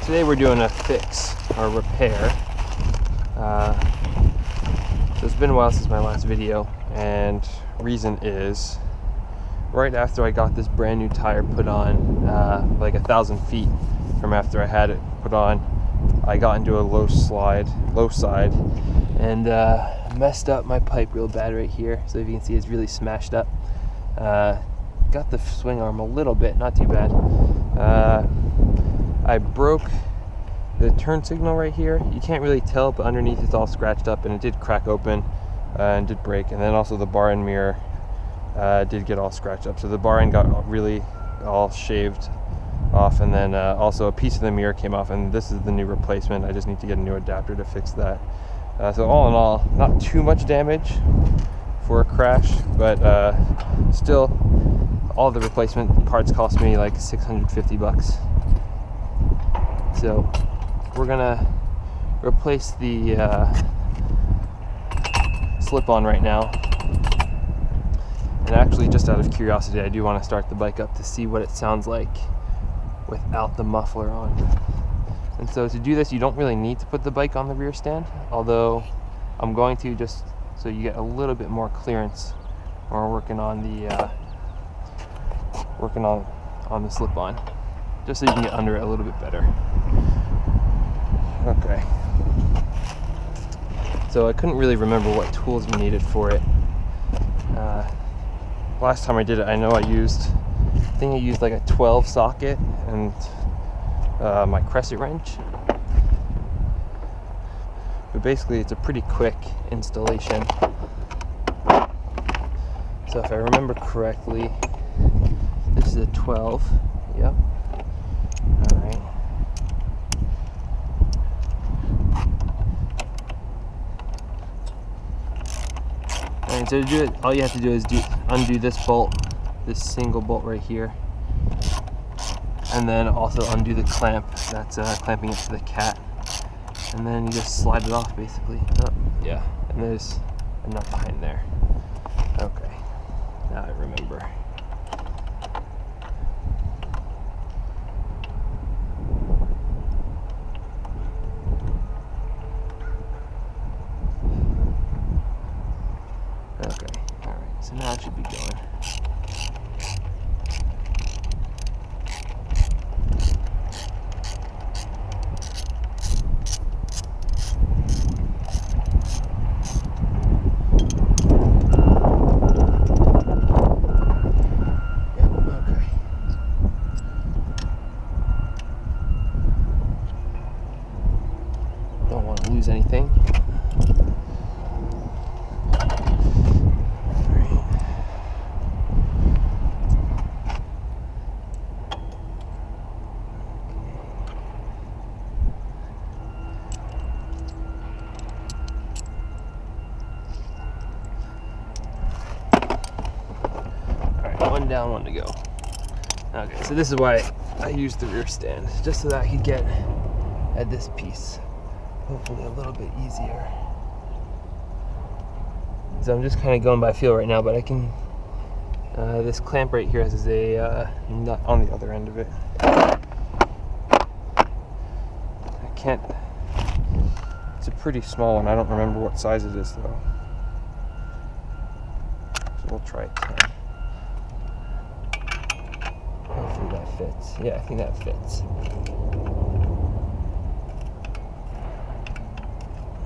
today we're doing a fix or repair. So it's been a while since my last video, and reason is right after I got this brand new tire put on, like 1,000 feet from after I had it put on, I got into a low side, and messed up my pipe real bad right here. So if you can see, it's really smashed up. Got the swing arm a little bit, not too bad. I broke the turn signal right here. You can't really tell, but underneath it's all scratched up, and it did crack open and did break. And then also the bar end mirror did get all scratched up. So the bar end got really all shaved off, and then also a piece of the mirror came off, and this is the new replacement. I just need to get a new adapter to fix that. So all in all, not too much damage for a crash, but still, all the replacement parts cost me like 650 bucks. So we're gonna replace the slip-on right now. And actually, just out of curiosity, I do want to start the bike up to see what it sounds like without the muffler on. And so to do this, you don't really need to put the bike on the rear stand, although I'm going to, just so you get a little bit more clearance when we're working on the slip-on, just so you can get under it a little bit better. Okay. So I couldn't really remember what tools you needed for it. Last time I did it, I know I used like a 12 socket and my crescent wrench. But basically, it's a pretty quick installation. So if I remember correctly, this is a 12. Yep. All right. And so to do it, all you have to do is undo this bolt, this single bolt right here, and then also undo the clamp that's clamping it to the cat, and then you just slide it off basically. Oh, yeah, and there's a nut behind there. Okay, now I remember. Okay, alright, so now it should be going. Don't want to lose anything. One down, one to go. Okay, so this is why I used the rear stand, just so that I could get at this piece hopefully a little bit easier. So I'm just kind of going by feel right now, but I can, this clamp right here has a nut on the other end of it. I can't, it's a pretty small one. I don't remember what size it is though. So we'll try it 10. Hopefully that fits. Yeah, I think that fits.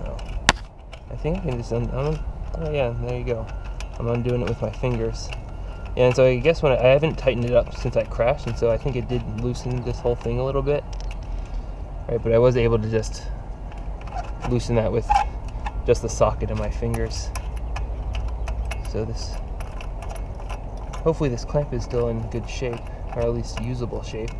No. I think I can just oh yeah, there you go. I'm undoing it with my fingers. Yeah, and so I guess I haven't tightened it up since I crashed, and so I think it did loosen this whole thing a little bit. Right, but I was able to just loosen that with just the socket of my fingers. So hopefully this clamp is still in good shape, or at least usable shape.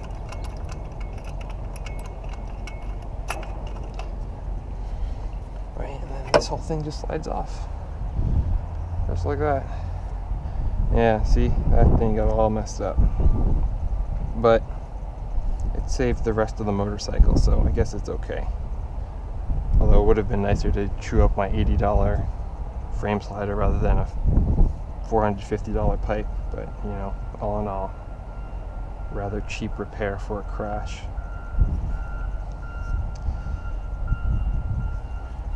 Right, and then this whole thing just slides off. Just like that. Yeah, see, that thing got all messed up. But it saved the rest of the motorcycle, so I guess it's okay. Although it would have been nicer to chew up my $80 frame slider rather than a $450 pipe, but you know, all in all, rather cheap repair for a crash.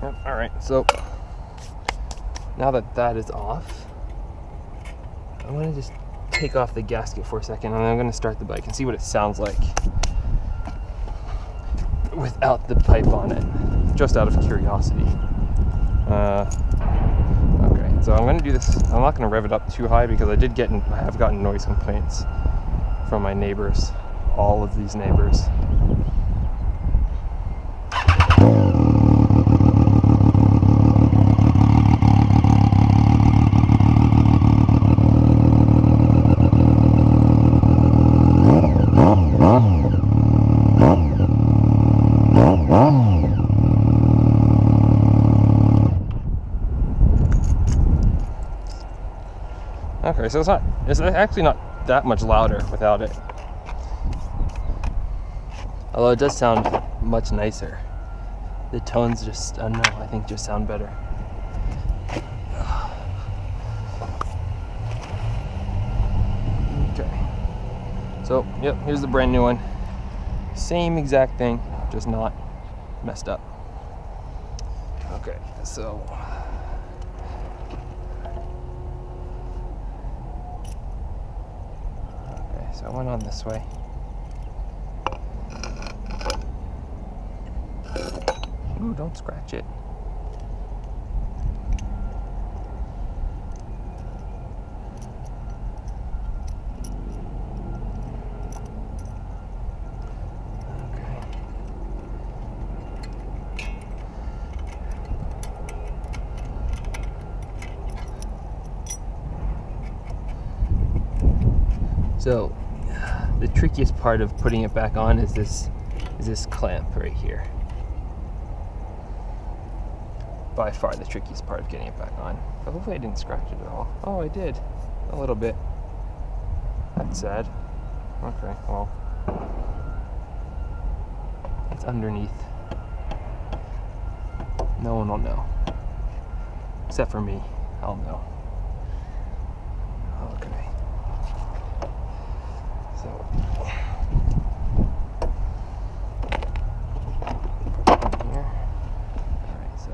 Yep, all right, so now that that is off, I'm gonna just take off the gasket for a second, and I'm gonna start the bike and see what it sounds like without the pipe on it, just out of curiosity. Okay, so I'm gonna do this. I'm not gonna rev it up too high because I have gotten noise complaints from my neighbors, all of these neighbors. Okay, so it's actually not that much louder without it. Although it does sound much nicer. The tones just, I don't know, I think just sound better. Okay. So, yep, here's the brand new one. Same exact thing, just not messed up. Okay, so I went on this way. Ooh, don't scratch it. Okay. So, the trickiest part of putting it back on is this clamp right here. By far the trickiest part of getting it back on. But hopefully I didn't scratch it at all. Oh, I did. A little bit. That's sad. Okay, well. It's underneath. No one will know. Except for me. I'll know. Okay. So, here. Alright, so.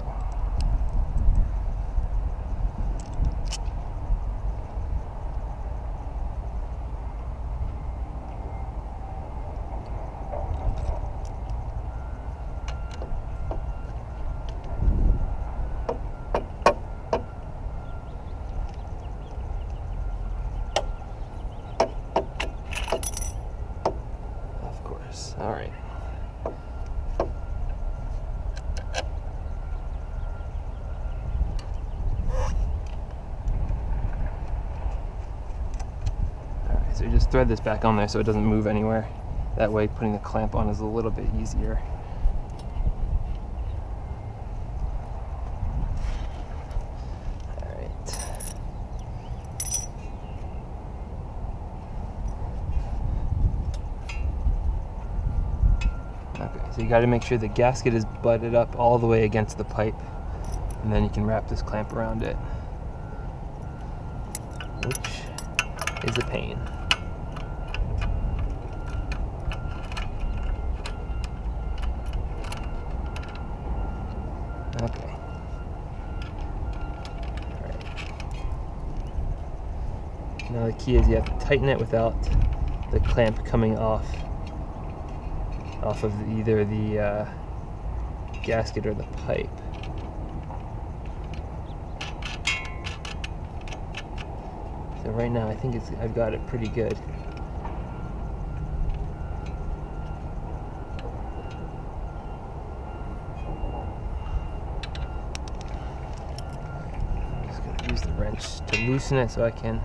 All right. So you just thread this back on there so it doesn't move anywhere. That way putting the clamp on is a little bit easier. So you got to make sure the gasket is butted up all the way against the pipe, and then you can wrap this clamp around it, which is a pain. Okay. All right. Now the key is you have to tighten it without the clamp coming off of either the gasket or the pipe. So right now I think I've got it pretty good. I'm just going to use the wrench to loosen it so I can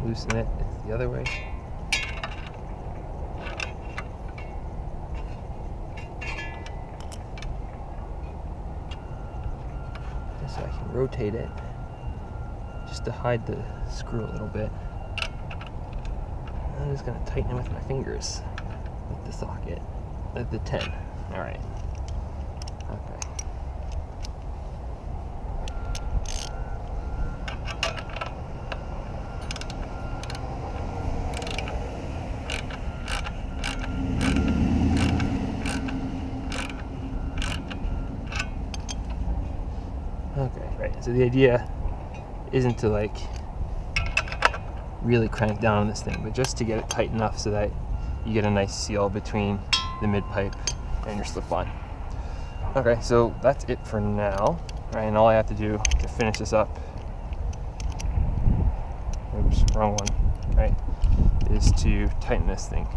loosen it. It's the other way. So I can rotate it just to hide the screw a little bit. I'm just going to tighten it with my fingers with the socket, with the 10. All right. Okay. So the idea isn't to like really crank down on this thing, but just to get it tight enough so that you get a nice seal between the mid pipe and your slip-on. Okay, so that's it for now, right? And all I have to do to finish this up, oops, wrong one, right, is to tighten this thing.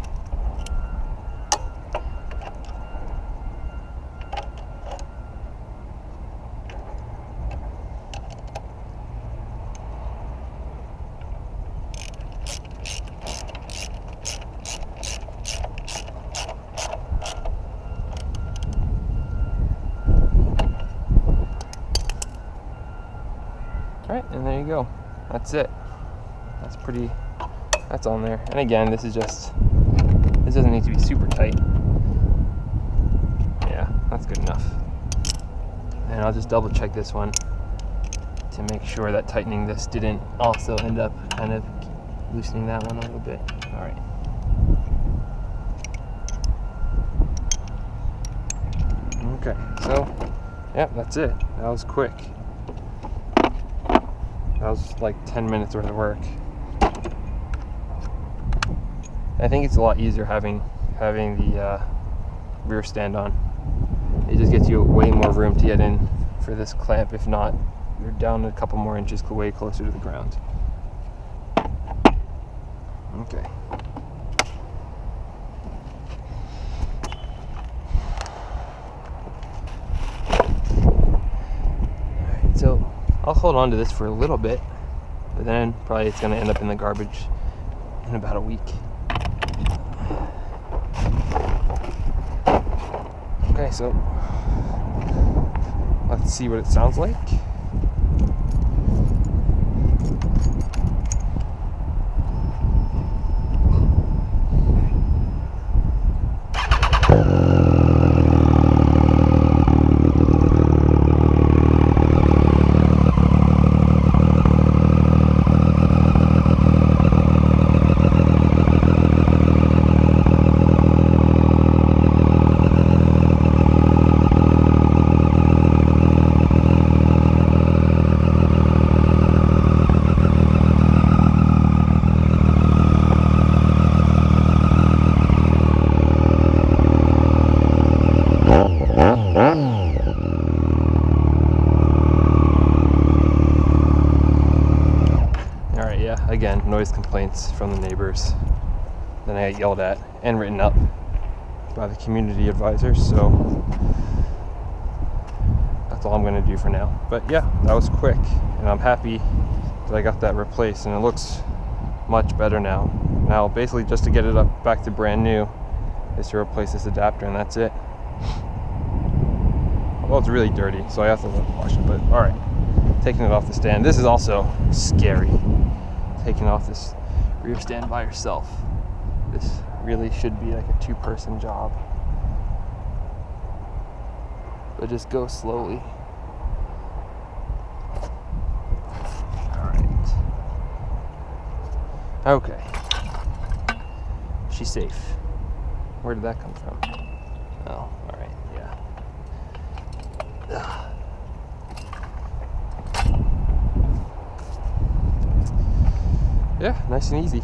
Alright, and there you go. That's it. That's on there. And again, this doesn't need to be super tight. Yeah, that's good enough. And I'll just double check this one to make sure that tightening this didn't also end up kind of loosening that one a little bit. Alright. Okay, so, yeah, that's it. That was quick. That was like 10 minutes worth of work. I think it's a lot easier having the rear stand on. It just gets you way more room to get in for this clamp. If not, you're down a couple more inches way closer to the ground. Okay. Alright, so I'll hold on to this for a little bit, but then probably it's going to end up in the garbage in about a week. Okay, so let's see what it sounds like. Again, noise complaints from the neighbors. Then I got yelled at and written up by the community advisors, so that's all I'm going to do for now. But yeah, that was quick, and I'm happy that I got that replaced, and it looks much better now. Now, basically, just to get it up back to brand new is to replace this adapter, and that's it. Well, it's really dirty, so I have to wash it, but all right. Taking it off the stand. This is also scary. Taking off this rear stand by yourself. This really should be like a two-person job. But just go slowly. Alright. Okay. She's safe. Where did that come from? Oh, alright, yeah. Yeah, nice and easy.